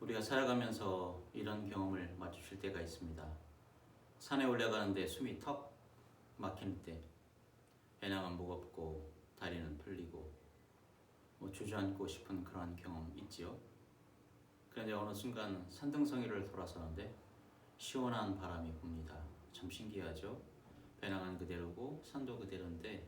우리가 살아가면서 이런 경험을 마주칠 때가 있습니다. 산에 올라가는데 숨이 턱 막히는 때, 배낭은 무겁고 다리는 풀리고 주저앉고 싶은 그런 경험 있지요. 그런데 어느 순간 산등성이를 돌아서는데 시원한 바람이 붑니다. 참 신기하죠. 배낭은 그대로고 산도 그대로인데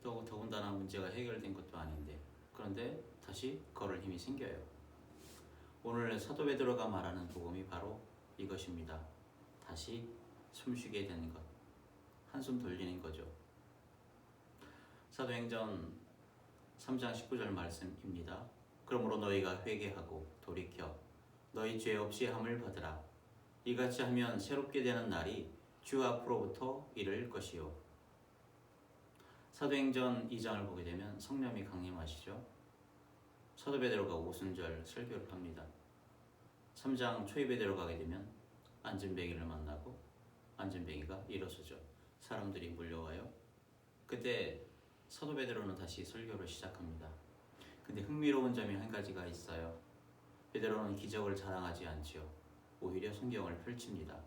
또 더군다나 문제가 해결된 것도 아닌데, 그런데 다시 걸을 힘이 생겨요. 오늘 사도 베드로가 말하는 복음이 바로 이것입니다. 다시 숨쉬게 되는 것, 한숨 돌리는 거죠. 사도행전 3장 19절 말씀입니다. 그러므로 너희가 회개하고 돌이켜 너희 죄 없이 함을 받으라. 이같이 하면 새롭게 되는 날이 주 앞으로부터 이를 것이요. 사도행전 2장을 보게 되면 성령이 강림하시죠. 사도 베드로가 오순절 설교를 합니다. 3장 초입에 들어가게 되면 안진뱅이를 만나고 안진뱅이가 일어서죠. 사람들이 몰려와요. 그때 사도 베드로는 다시 설교를 시작합니다. 근데 흥미로운 점이 한 가지가 있어요. 베드로는 기적을 자랑하지 않지요. 오히려 성경을 펼칩니다.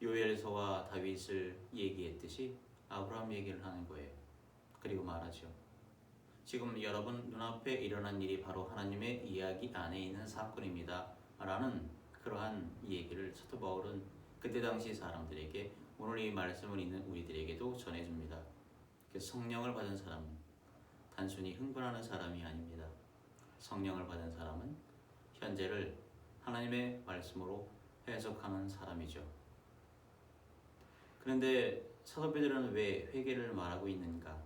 요엘서와 다윗을 얘기했듯이 아브라함 얘기를 하는 거예요. 그리고 말하죠. 지금 여러분 눈앞에 일어난 일이 바로 하나님의 이야기 안에 있는 사건입니다. 라는 그러한 얘기를 사도 바울은 그때 당시 사람들에게, 오늘 이 말씀을 읽는 우리들에게도 전해줍니다. 성령을 받은 사람은 단순히 흥분하는 사람이 아닙니다. 성령을 받은 사람은 현재를 하나님의 말씀으로 해석하는 사람이죠. 그런데 사도 베드로는 왜 회개를 말하고 있는가?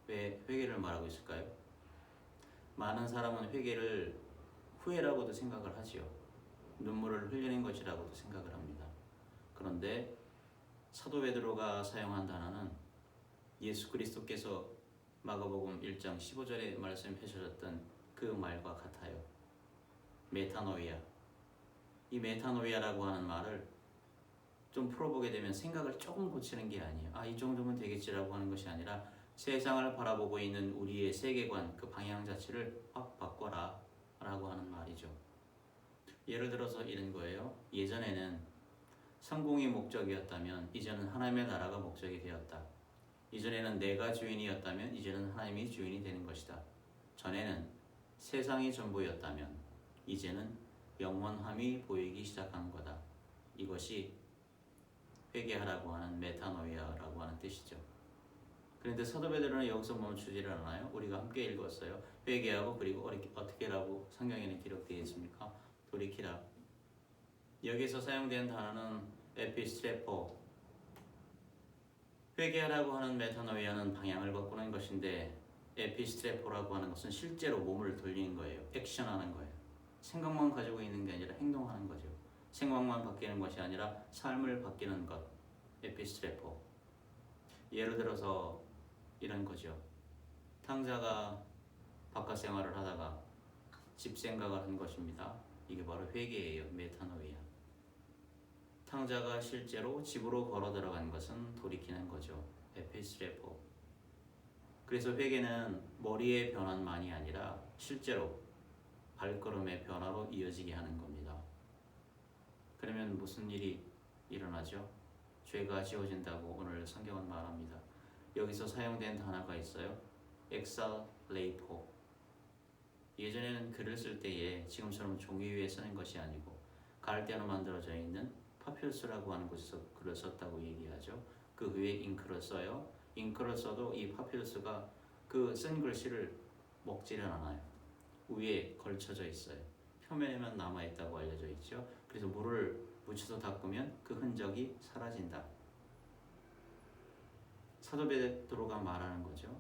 왜 회개를 말하고 있을까요? 많은 사람은 회개를 후회라고도 생각을 하지요. 눈물을 흘리는 것이라고도 생각을 합니다. 그런데 사도 베드로가 사용한 단어는 예수 그리스도께서 마가복음 1장 15절에 말씀해 주셨던 그 말과 같아요. 메타노이아. 이 메타노이아라고 하는 말을 좀 풀어보게 되면 생각을 조금 고치는 게 아니에요. 이 정도면 되겠지라고 하는 것이 아니라 세상을 바라보고 있는 우리의 세계관, 그 방향 자체를 확 바꿔라 라고 하는 말이죠. 예를 들어서 이런 거예요. 예전에는 성공이 목적이었다면 이제는 하나님의 나라가 목적이 되었다. 이전에는 내가 주인이었다면 이제는 하나님이 주인이 되는 것이다. 전에는 세상이 전부였다면 이제는 영원함이 보이기 시작하는 거다. 이것이 회개하라고 하는 메타노이아라고 하는 뜻이죠. 그런데 사도 베드로는 여기서 멈추지를 않아요. 우리가 함께 읽었어요. 회개하고 그리고 어떻게라고 성경에는 기록되어 있습니까? 돌이키라. 여기서 사용된 단어는 에피스트레포. 회개하라고 하는 메타노이아는 방향을 바꾸는 것인데, 에피스트레포라고 하는 것은 실제로 몸을 돌리는 거예요. 액션하는 거예요. 생각만 가지고 있는 게 아니라 행동하는 거죠. 생각만 바뀌는 것이 아니라 삶을 바뀌는 것. 에피스트레포. 예를 들어서 이런 거죠. 탕자가 바깥 생활을 하다가 집 생각을 한 것입니다. 이게 바로 회개예요. 메타노이아. 탕자가 실제로 집으로 걸어 들어간 것은 돌이키는 거죠. 에피스트레포. 그래서 회개는 머리의 변환만이 아니라 실제로 발걸음의 변화로 이어지게 하는 겁니다. 그러면 무슨 일이 일어나죠? 죄가 지워진다고 오늘 성경은 말합니다. 여기서 사용된 단어가 있어요. 엑살레이포. 예전에는 글을 쓸 때에 지금처럼 종이 위에 쓰는 것이 아니고 갈대로 만들어져 있는 파피루스라고 하는 곳에서 글을 썼다고 얘기하죠. 그 위에 잉크를 써요. 잉크를 써도 이 파피루스가 그 쓴 글씨를 먹지를 않아요. 위에 걸쳐져 있어요. 표면에만 남아있다고 알려져 있죠. 그래서 물을 묻혀서 닦으면 그 흔적이 사라진다. 사도 베드로가 말하는 거죠.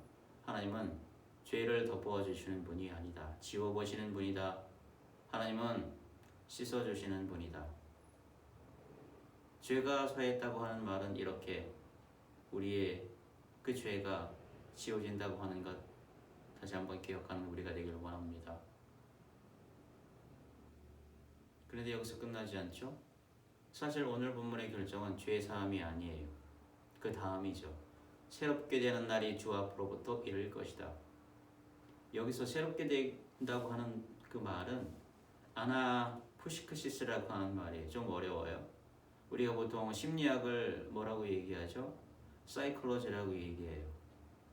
하나님은 죄를 덮어주시는 분이 아니다. 지워보시는 분이다. 하나님은 씻어주시는 분이다. 죄가 사했다고 하는 말은 이렇게 우리의 그 죄가 지워진다고 하는 것 다시 한번 기억하는 우리가 되기를 원합니다. 그런데 여기서 끝나지 않죠? 사실 오늘 본문의 결정은 죄 사함이 아니에요. 그 다음이죠. 새롭게 되는 날이 주 앞으로부터 이를 것이다. 여기서 새롭게 된다고 하는 그 말은 아나푸시크시스라고 하는 말이 좀 어려워요. 우리가 보통 심리학을 뭐라고 얘기하죠? 사이콜로지라고 얘기해요.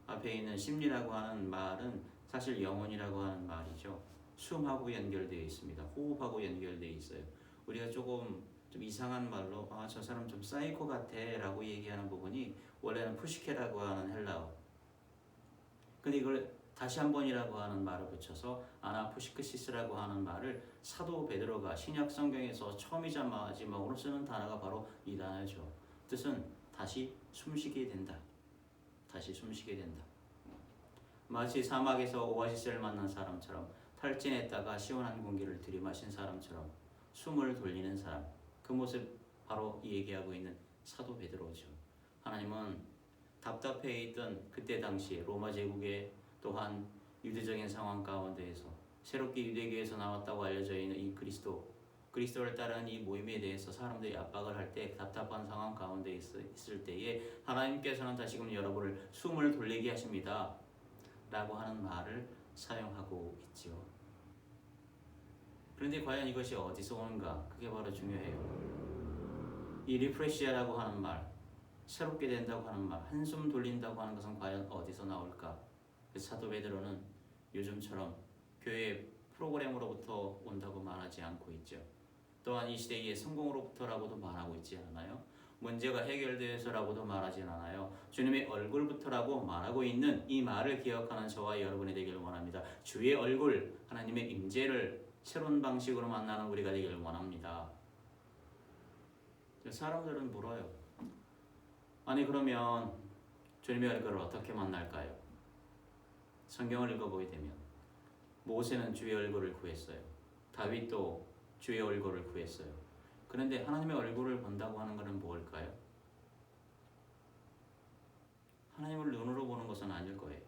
앞에 있는 심리라고 하는 말은 사실 영혼이라고 하는 말이죠. 숨하고 연결되어 있습니다. 호흡하고 연결되어 있어요. 우리가 조금 좀 이상한 말로 저 사람 좀 사이코 같아 라고 얘기하는 부분이 원래는 푸시케라고 하는 헬라어. 근데 이걸 다시 한 번이라고 하는 말을 붙여서 아나푸시크시스라고 하는 말을 사도 베드로가 신약 성경에서 처음이자 마지막으로 쓰는 단어가 바로 이 단어죠. 뜻은 다시 숨쉬게 된다. 다시 숨쉬게 된다. 마치 사막에서 오아시스를 만난 사람처럼 탈진했다가 시원한 공기를 들이마신 사람처럼 숨을 돌리는 사람, 그 모습 바로 이 얘기하고 있는 사도 베드로죠. 하나님은 답답해 있던 그때 당시 로마 제국의 또한 유대적인 상황 가운데에서 새롭게 유대교에서 나왔다고 알려져 있는 이 그리스도를 따르는 이 모임에 대해서 사람들이 압박을 할 때 답답한 상황 가운데 있을 때에 하나님께서는 다시금 여러분을 숨을 돌리게 하십니다 라고 하는 말을 사용하고 있죠. 그런데 과연 이것이 어디서 오는가? 그게 바로 중요해요. 이 리프레시아라고 하는 말, 새롭게 된다고 하는 말, 한숨 돌린다고 하는 것은 과연 어디서 나올까? 사도 베드로는 요즘처럼 교회 프로그램으로부터 온다고 말하지 않고 있죠. 또한 이 시대의 성공으로부터라고도 말하고 있지 않아요. 문제가 해결되어서라고도 말하지 않아요. 주님의 얼굴부터라고 말하고 있는 이 말을 기억하는 저와 여러분이 되기를 원합니다. 주의 얼굴, 하나님의 임재를 새로운 방식으로 만나는 우리가 되기를 원합니다. 사람들은 물어요. 아니 그러면 주님의 얼굴을 어떻게 만날까요? 성경을 읽어보게 되면 모세는 주의 얼굴을 구했어요. 다윗도 주의 얼굴을 구했어요. 그런데 하나님의 얼굴을 본다고 하는 것은 뭘까요? 하나님을 눈으로 보는 것은 아닐 거예요.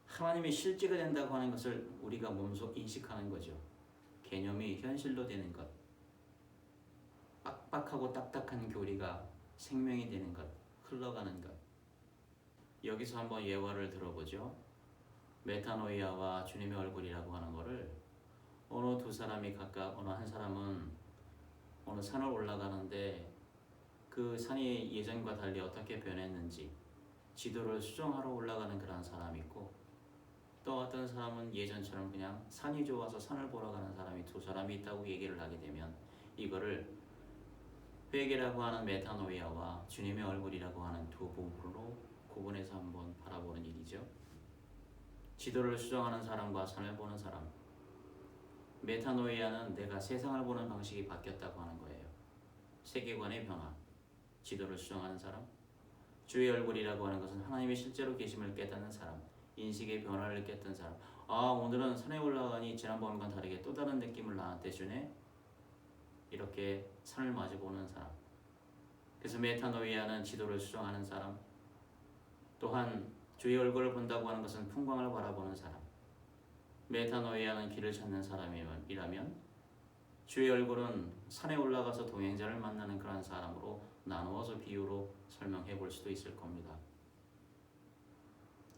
하나님이 실제가 된다고 하는 것을 우리가 몸소 인식하는 거죠. 개념이 현실로 되는 것. 빡빡하고 딱딱한 교리가 생명이 되는 것. 흘러가는 것. 여기서 한번 예화를 들어보죠. 메타노이아와 주님의 얼굴이라고 하는 것을 어느 두 사람이 각각 어느 한 사람은 어느 산을 올라가는데 그 산이 예전과 달리 어떻게 변했는지 지도를 수정하러 올라가는 그런 사람이 있고 또 어떤 사람은 예전처럼 그냥 산이 좋아서 산을 보러 가는 사람이 두 사람이 있다고 얘기를 하게 되면 이거를 회개라고 하는 메타노이아와 주님의 얼굴이라고 하는 두 부분으로 구분해서 한번 바라보는 일이죠. 지도를 수정하는 사람과 산을 보는 사람. 메타노이아는 내가 세상을 보는 방식이 바뀌었다고 하는 거예요. 세계관의 변화. 지도를 수정하는 사람. 주의 얼굴이라고 하는 것은 하나님의 실제로 계심을 깨닫는 사람. 인식의 변화를 느꼈던 사람. 오늘은 산에 올라가니 지난번과 다르게 또 다른 느낌을 나한테 주네. 이렇게 산을 마주보는 사람. 그래서 메타노이아는 지도를 수정하는 사람. 또한 주의 얼굴을 본다고 하는 것은 풍광을 바라보는 사람. 메타노이아는 길을 찾는 사람이라면 주의 얼굴은 산에 올라가서 동행자를 만나는 그런 사람으로 나누어서 비유로 설명해 볼 수도 있을 겁니다.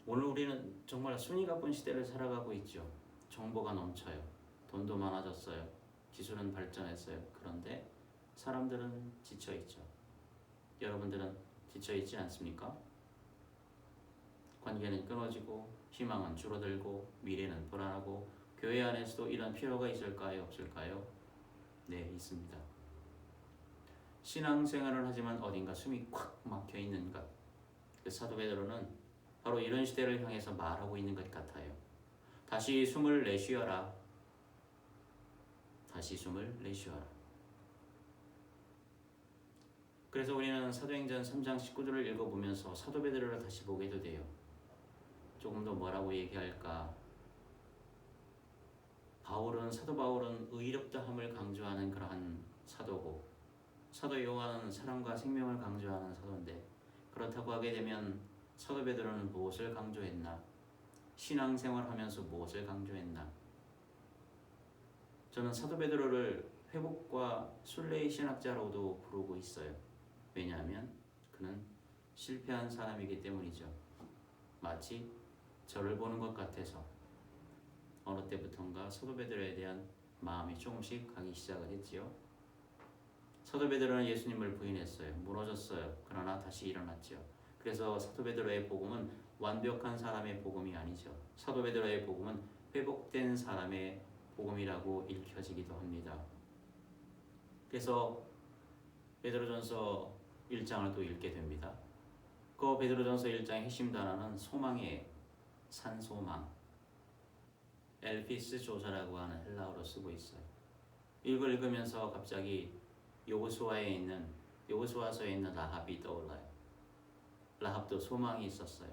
오늘 우리는 정말 순위 가쁜 시대를 살아가고 있죠. 정보가 넘쳐요. 돈도 많아졌어요. 기술은 발전했어요. 그런데 사람들은 지쳐있죠. 여러분들은 지쳐있지 않습니까? 관계는 끊어지고 희망은 줄어들고 미래는 불안하고 교회 안에서도 이런 필요가 있을까요? 없을까요? 네, 있습니다. 신앙생활을 하지만 어딘가 숨이 콱 막혀있는 것. 사도 베드로는 바로 이런 시대를 향해서 말하고 있는 것 같아요. 다시 숨을 내쉬어라. 다시 숨을 내쉬어라. 그래서 우리는 사도행전 3장 19절을 읽어보면서 사도 베드로를 다시 보게도 돼요. 조금 더 뭐라고 얘기할까? 사도 바울은 의롭다함을 강조하는 그러한 사도고 사도 요한은 사랑과 생명을 강조하는 사도인데 그렇다고 하게 되면 사도 베드로는 무엇을 강조했나? 신앙생활하면서 무엇을 강조했나? 저는 사도 베드로를 회복과 순례의 신학자로도 부르고 있어요. 왜냐하면 그는 실패한 사람이기 때문이죠. 마치 저를 보는 것 같아서 어느 때부턴가 사도 베드로에 대한 마음이 조금씩 가기 시작을 했지요. 사도 베드로는 예수님을 부인했어요. 무너졌어요. 그러나 다시 일어났죠. 그래서 사도 베드로의 복음은 완벽한 사람의 복음이 아니죠. 사도 베드로의 복음은 회복된 사람의 복음이라고 읽혀지기도 합니다. 그래서 베드로전서 1장을 또 읽게 됩니다. 그 베드로전서 1장의 핵심 단어는 소망의 산소망, 엘피스 조사라고 하는 헬라어로 쓰고 있어요. 이걸 읽으면서 갑자기 여호수아서에 있는 라합이 떠올라요. 라합도 소망이 있었어요.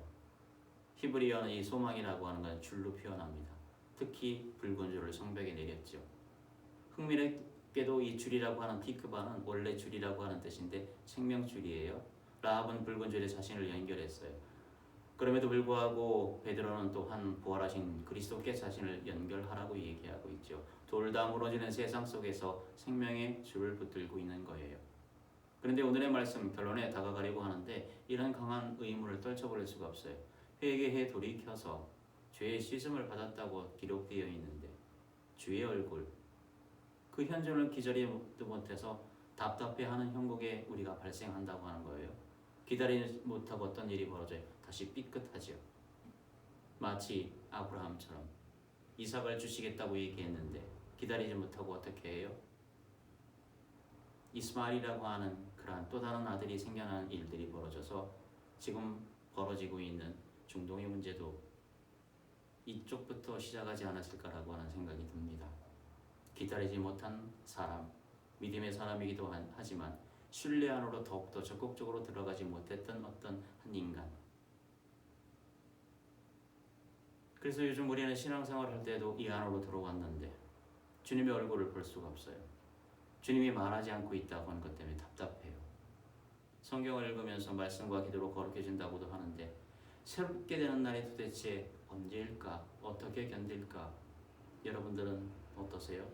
히브리어는 이 소망이라고 하는 건 줄로 표현합니다. 특히 붉은 줄을 성벽에 내렸죠. 흥미롭게도 이 줄이라고 하는 티크바는 원래 줄이라고 하는 뜻인데 생명줄이에요. 라합은 붉은 줄에 자신을 연결했어요. 그럼에도 불구하고 베드로는 또한 부활하신 그리스도께 자신을 연결하라고 얘기하고 있죠. 둘 다 무너지는 세상 속에서 생명의 줄을 붙들고 있는 거예요. 그런데 오늘의 말씀 결론에 다가가려고 하는데 이런 강한 의무를 떨쳐버릴 수가 없어요. 회개해 돌이켜서 죄의 씻음을 받았다고 기록되어 있는데 주의 얼굴, 그 현존을 기다리지 못해서 답답해하는 형국에 우리가 발생한다고 하는 거예요. 기다리지 못하고 어떤 일이 벌어져요? 다시 삐끗하죠. 마치 아브라함처럼 이삭을 주시겠다고 얘기했는데 기다리지 못하고 어떻게 해요? 이스마엘이라고 하는 그러한 또 다른 아들이 생겨나는 일들이 벌어져서 지금 벌어지고 있는 중동의 문제도 이쪽부터 시작하지 않았을까라고 하는 생각이 듭니다. 기다리지 못한 사람, 믿음의 사람이기도 하지만 신뢰 안으로 더욱더 적극적으로 들어가지 못했던 어떤 한 인간. 그래서 요즘 우리는 신앙생활 할 때도 이 안으로 들어왔는데 주님의 얼굴을 볼 수가 없어요. 주님이 말하지 않고 있다고 하는 것 때문에 답답해요. 성경을 읽으면서 말씀과 기도로 거룩해진다고도 하는데 새롭게 되는 날이 도대체 언제일까? 어떻게 견딜까? 여러분들은 어떠세요?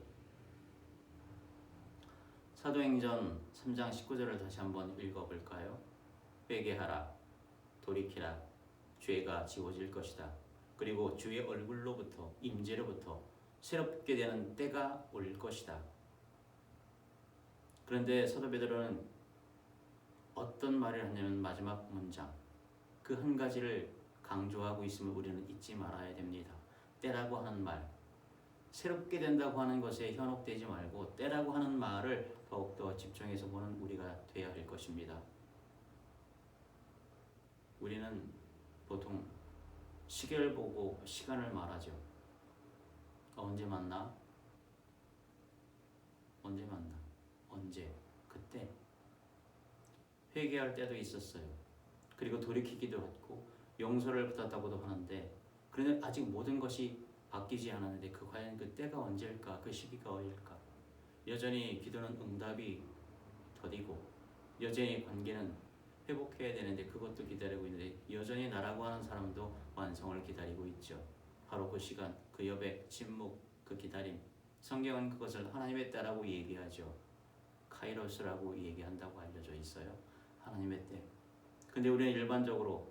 사도행전 3장 19절을 다시 한번 읽어볼까요? 회개하라, 돌이키라, 죄가 지워질 것이다. 그리고 주의 얼굴로부터, 임재로부터 새롭게 되는 때가 올 것이다. 그런데 사도 베드로는 어떤 말을 하냐면 마지막 문장, 그 한 가지를 강조하고 있음을 우리는 잊지 말아야 됩니다. 때라고 하는 말, 새롭게 된다고 하는 것에 현혹되지 말고 때라고 하는 말을 더욱더 집중해서 보는 우리가 되어야 할 것입니다. 우리는 보통 시계를 보고 시간을 말하죠. 언제 만나? 언제 만나? 언제? 그때 회개할 때도 있었어요. 그리고 돌이키기도 했고 용서를 받았다고도 하는데 그런데 아직 모든 것이 바뀌지 않았는데 과연 그 때가 언제일까? 그 시기가 어딜까? 여전히 기도는 응답이 더디고 여전히 관계는 회복해야 되는데 그것도 기다리고 있는데 여전히 나라고 하는 사람도 완성을 기다리고 있죠. 바로 그 시간, 그 여백, 침묵, 그 기다림. 성경은 그것을 하나님의 때라고 얘기하죠. 카이로스라고 얘기한다고 알려져 있어요. 하나님의 때. 근데 우리는 일반적으로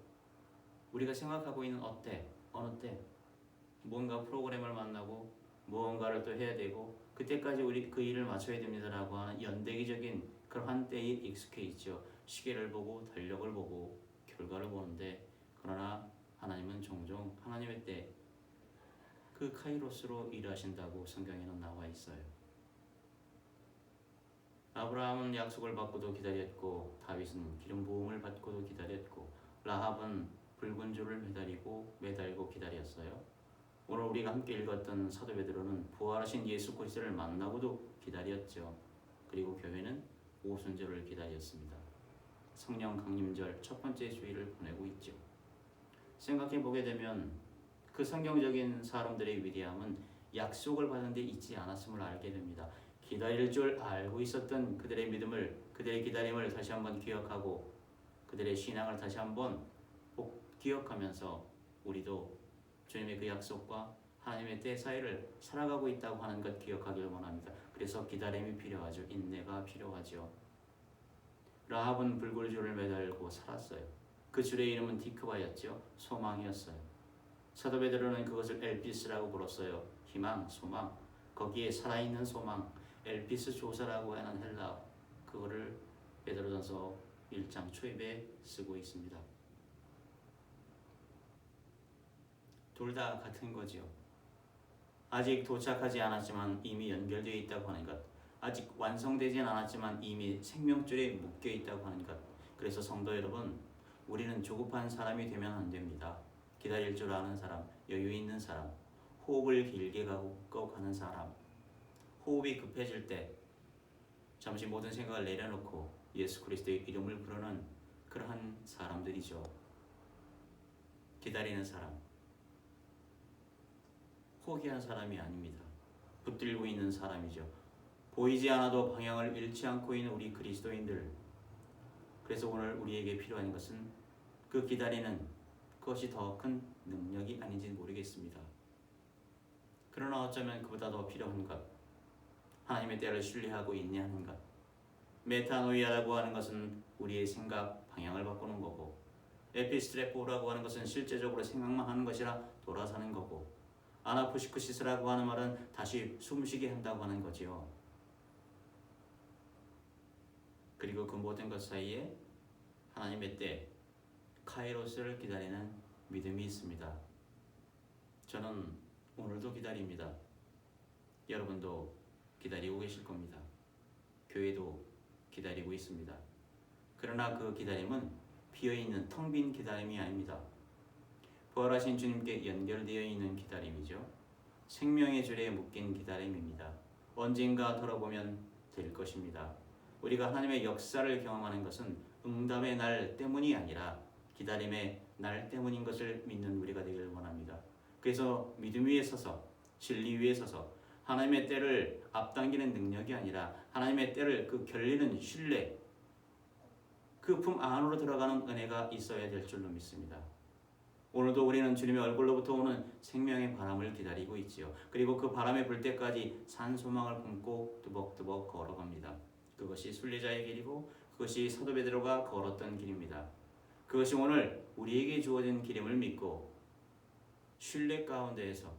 우리가 생각하고 있는 어느 때 뭔가 프로그램을 만나고 무언가를 또 해야 되고 그때까지 우리 그 일을 마쳐야 됩니다라고 하는 연대기적인 그러한 때에 익숙해 있죠. 시계를 보고 달력을 보고 결과를 보는데 그러나 하나님은 종종 하나님의 때 그 카이로스로 일하신다고 성경에는 나와 있어요. 아브라함은 약속을 받고도 기다렸고 다윗은 기름 부음을 받고도 기다렸고 라합은 붉은 줄을 매달고 기다렸어요. 오늘 우리가 함께 읽었던 사도 베드로는 부활하신 예수 그리스도를 만나고도 기다렸죠. 그리고 교회는 오순절을 기다렸습니다. 성령 강림절 첫 번째 주일을 보내고 있죠. 생각해 보게 되면 그 성경적인 사람들의 위대함은 약속을 받은 데 있지 않았음을 알게 됩니다. 기다릴 줄 알고 있었던 그들의 믿음을, 그들의 기다림을 다시 한번 기억하고 그들의 신앙을 다시 한번 기억하면서 우리도 주님의 그 약속과 하나님의 때 사이를 살아가고 있다고 하는 것 기억하길 원합니다. 그래서 기다림이 필요하죠. 인내가 필요하죠. 라합은 붉은 줄을 매달고 살았어요. 그 줄의 이름은 디크바였죠. 소망이었어요. 사도 베드로는 그것을 엘피스라고 불렀어요. 희망, 소망. 거기에 살아있는 소망, 엘피스 조사라고 하는 헬라, 그거를 베드로전서 1장 초입에 쓰고 있습니다. 둘 다 같은 거지요. 아직 도착하지 않았지만 이미 연결되어 있다고 하는 것, 아직 완성되진 않았지만 이미 생명줄에 묶여 있다고 하는 것. 그래서 성도 여러분, 우리는 조급한 사람이 되면 안 됩니다. 기다릴 줄 아는 사람, 여유 있는 사람, 호흡을 길게 가는 사람, 호흡이 급해질 때 잠시 모든 생각을 내려놓고 예수 그리스도의 이름을 부르는 그러한 사람들이죠. 기다리는 사람, 포기한 사람이 아닙니다. 붙들고 있는 사람이죠. 보이지 않아도 방향을 잃지 않고 있는 우리 그리스도인들. 그래서 오늘 우리에게 필요한 것은 그 기다리는 그것이 더 큰 능력이 아닌지 모르겠습니다. 그러나 어쩌면 그보다 더 필요한 것, 하나님의 때를 신뢰하고 인내하는 것. 메타노이아라고 하는 것은 우리의 생각 방향을 바꾸는 거고, 에피스트레포라고 하는 것은 실제적으로 생각만 하는 것이라 돌아서는 거고, 아나푸시크시스라고 하는 말은 다시 숨쉬게 한다고 하는 거지요. 그리고 그 모든 것 사이에 하나님의 때 카이로스를 기다리는 믿음이 있습니다. 저는 오늘도 기다립니다. 여러분도 기다리고 계실 겁니다. 교회도 기다리고 있습니다. 그러나 그 기다림은 비어있는 텅 빈 기다림이 아닙니다. 부활하신 주님께 연결되어 있는 기다림이죠. 생명의 줄에 묶인 기다림입니다. 언젠가 돌아보면 될 것입니다. 우리가 하나님의 역사를 경험하는 것은 응답의 날 때문이 아니라 기다림의 날 때문인 것을 믿는 우리가 되기를 원합니다. 그래서 믿음 위에 서서, 진리 위에 서서 하나님의 때를 앞당기는 능력이 아니라 하나님의 때를 그 결리는 신뢰, 그 품 안으로 들어가는 은혜가 있어야 될 줄로 믿습니다. 오늘도 우리는 주님의 얼굴로부터 오는 생명의 바람을 기다리고 있지요. 그리고 그 바람이 불 때까지 산소망을 품고 뚜벅뚜벅 걸어갑니다. 그것이 순례자의 길이고 그것이 사도 베드로가 걸었던 길입니다. 그것이 오늘 우리에게 주어진 길임을 믿고 신뢰 가운데에서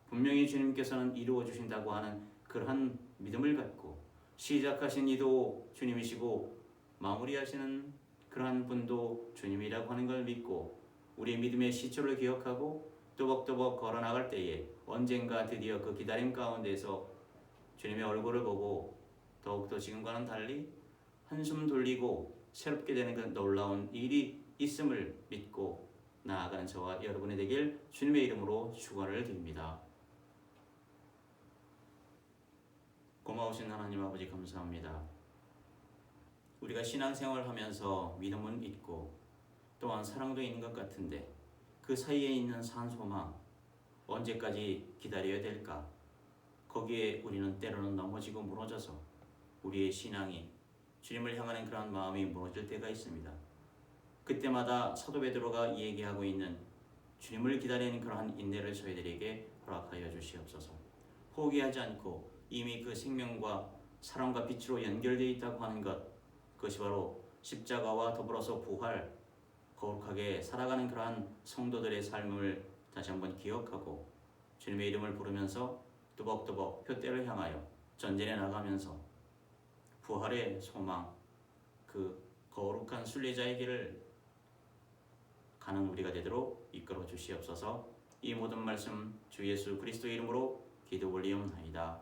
분명히 주님께서는 이루어 주신다고 하는 그러한 믿음을 갖고 시작하신 이도 주님이시고 마무리하시는 그러한 분도 주님이라고 하는 걸 믿고 우리의 믿음의 시초를 기억하고 또벅또벅 걸어나갈 때에 언젠가 드디어 그 기다림 가운데서 주님의 얼굴을 보고 더욱더 지금과는 달리 한숨 돌리고 새롭게 되는 그 놀라운 일이 있음을 믿고 나아가는 저와 여러분이 되길 주님의 이름으로 축원을 드립니다. 고마우신 하나님 아버지 감사합니다. 우리가 신앙생활을 하면서 믿음은 있고 또한 사랑도 있는 것 같은데 그 사이에 있는 산소망 언제까지 기다려야 될까? 거기에 우리는 때로는 넘어지고 무너져서 우리의 신앙이 주님을 향하는 그런 마음이 무너질 때가 있습니다. 그때마다 사도 베드로가 얘기하고 있는 주님을 기다리는 그러한 인내를 저희들에게 허락하여 주시옵소서. 포기하지 않고 이미 그 생명과 사랑과 빛으로 연결되어 있다고 하는 것, 그것이 바로 십자가와 더불어서 부활, 거룩하게 살아가는 그러한 성도들의 삶을 다시 한번 기억하고 주님의 이름을 부르면서 뚜벅뚜벅 표대를 향하여 전진해 나가면서 부활의 소망, 그 거룩한 순례자의 길을 가는 우리가 되도록 이끌어 주시옵소서. 이 모든 말씀 주 예수 그리스도의 이름으로 기도 올리옵나이다.